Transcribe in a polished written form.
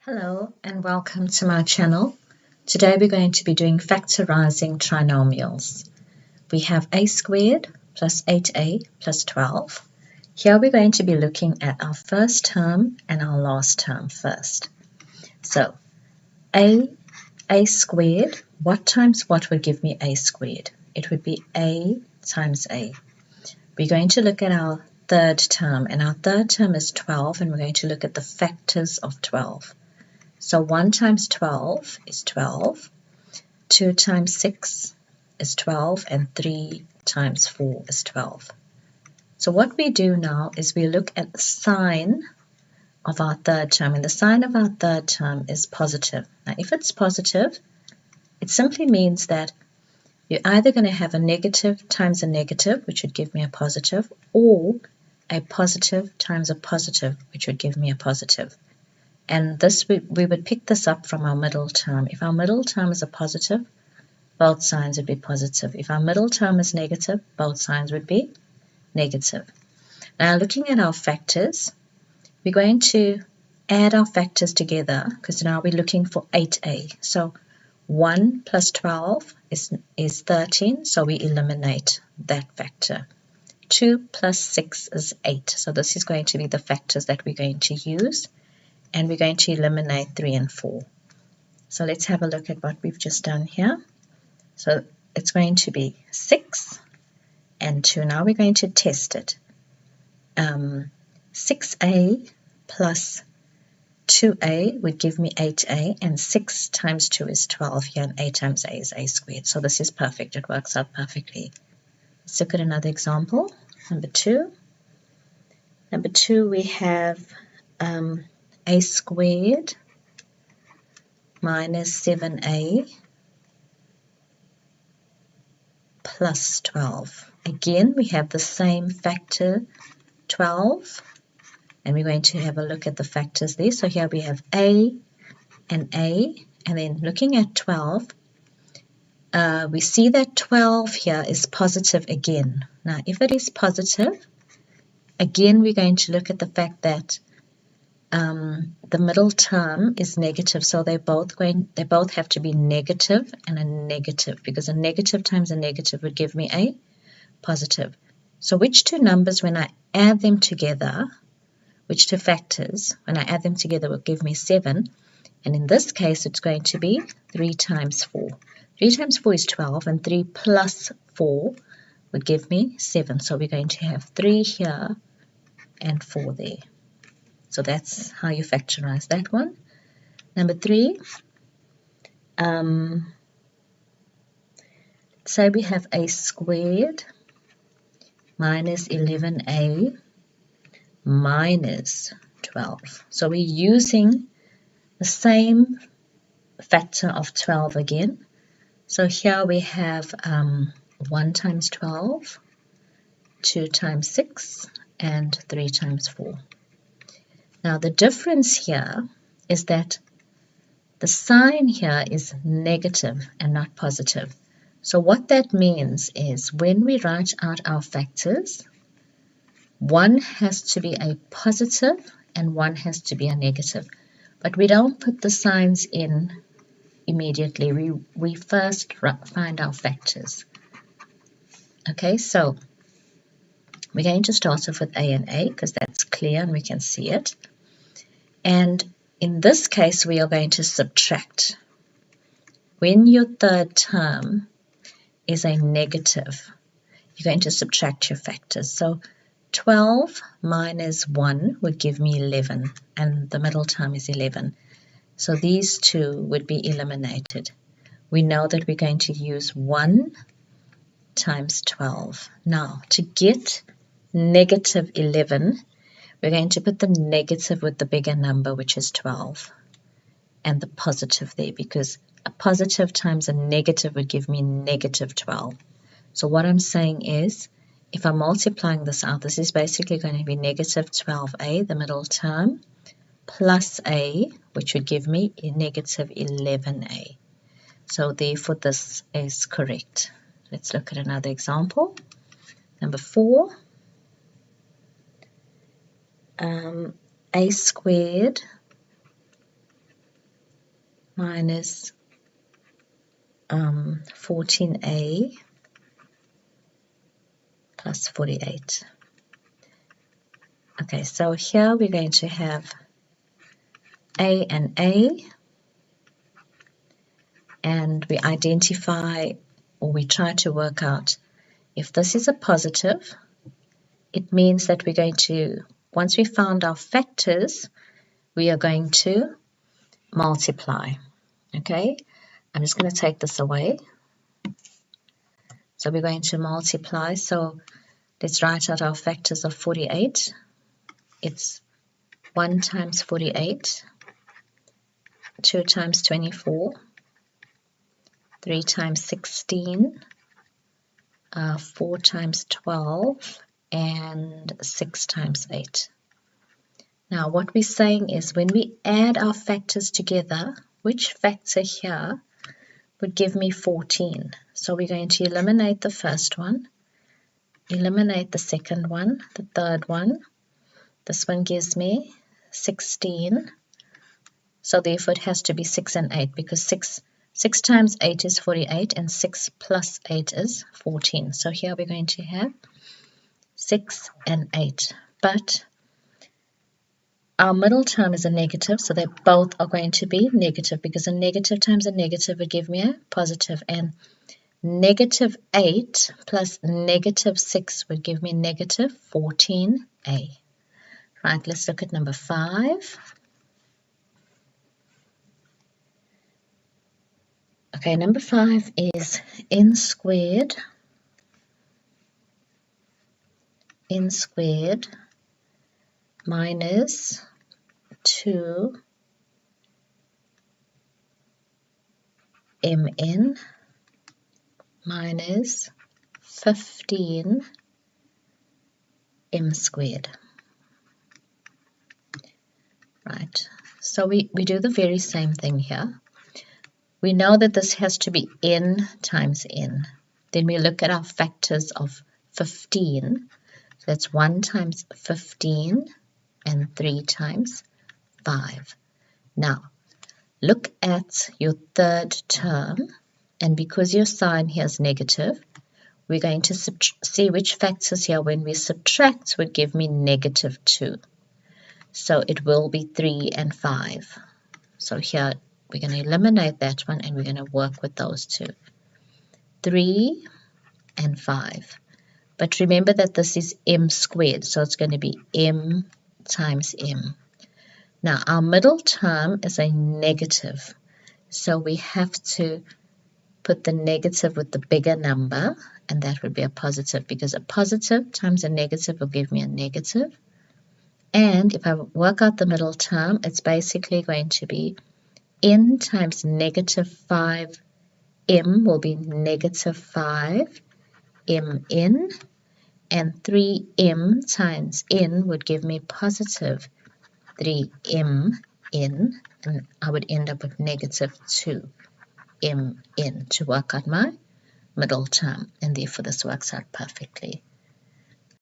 Hello and welcome to my channel. Today we're going to be doing factorising trinomials. We have a squared plus 8a plus 12. Here we're going to be looking at our first term and our last term first. So a squared, what times what would give me a squared? It would be a times a. We're going to look at our third term, and our third term is 12, and we're going to look at the factors of 12. So 1 times 12 is 12, 2 times 6 is 12, and 3 times 4 is 12. So what we do now is we look at the sign of our third term, and the sign of our third term is positive. Now if it's positive, it simply means that you're either going to have a negative times a negative, which would give me a positive, or a positive times a positive, which would give me a positive. And this we would pick this up from our middle term. If our middle term is a positive, both signs would be positive. If our middle term is negative, both signs would be negative. Now looking at our factors, we're going to add our factors together because now we're looking for 8a. So 1 plus 12 is 13, so we eliminate that factor. 2 plus 6 is 8, so this is going to be the factors that we're going to use. And we're going to eliminate 3 and 4. So let's have a look at what we've just done here. So it's going to be 6 and 2. Now we're going to test it. 6a plus 2a would give me 8a, and 6 times 2 is 12 here, and 8 times a is a squared. So this is perfect. It works out perfectly. Let's look at another example. Number 2. Number 2, we have a squared minus 7a plus 12. Again, we have the same factor 12, and we're going to have a look at the factors there. So here we have a, and then looking at 12, we see that 12 here is positive again. Now, if it is positive, again, we're going to look at the fact that the middle term is negative, so they both have to be negative and a negative, because a negative times a negative would give me a positive. So which two numbers, when I add them together, which two factors, when I add them together, will give me 7, and in this case it's going to be 3 times 4. 3 times 4 is 12, and 3 plus 4 would give me 7. So we're going to have 3 here and 4 there. So that's how you factorize that one. Number 3, say we have a squared minus 11a minus 12. So we're using the same factor of 12 again. So here we have 1 times 12, 2 times 6, and 3 times 4. Now the difference here is that the sign here is negative and not positive. So what that means is when we write out our factors, one has to be a positive and one has to be a negative. But we don't put the signs in immediately. We first find our factors. Okay, so we're going to start off with a and a because that's clear and we can see it. And in this case, we are going to subtract. When your third term is a negative, you're going to subtract your factors. So 12 minus 1 would give me 11, and the middle term is 11. So these two would be eliminated. We know that we're going to use 1 times 12. Now, to get negative 11, we're going to put the negative with the bigger number, which is 12, and the positive there, because a positive times a negative would give me negative 12. So what I'm saying is, if I'm multiplying this out, this is basically going to be negative 12a, the middle term, plus a, which would give me a negative 11a. So therefore this is correct. Let's look at another example. Number 4. A squared minus 14a plus 48. Okay, so here we're going to have a, and we identify, or we try to work out, if this is a positive, it means that we're going to, once we found our factors, we are going to multiply. Okay, I'm just going to take this away. So we're going to multiply. So let's write out our factors of 48. It's 1 times 48, 2 times 24, 3 times 16, 4 times 12, and 6 times 8. Now what we're saying is when we add our factors together, which factor here would give me 14? So we're going to eliminate the first one, eliminate the second one, the third one. This one gives me 16. So therefore it has to be 6 and 8, because 6 times 8 is 48 and 6 plus 8 is 14. So here we're going to have 6 and 8. But our middle term is a negative, so they both are going to be negative, because a negative times a negative would give me a positive, and negative 8 plus negative 6 would give me negative 14a. Right, let's look at number 5. Okay, number 5 is n squared minus 2mn minus 15m squared. Right, so we do the very same thing here. We know that this has to be n times n. Then we look at our factors of 15. So that's 1 times 15 and 3 times 5. Now, look at your third term, and because your sign here is negative, we're going to see which factors here when we subtract would give me negative 2. So it will be 3 and 5. So here we're going to eliminate that one, and we're going to work with those two. 3 and 5. But remember that this is m squared, so it's going to be m times m. Now our middle term is a negative, so we have to put the negative with the bigger number, and that would be a positive, because a positive times a negative will give me a negative. And if I work out the middle term, it's basically going to be n times negative 5m will be negative 5mn, and 3m times n would give me positive 3mn, and I would end up with negative 2mn to work out my middle term, and therefore this works out perfectly.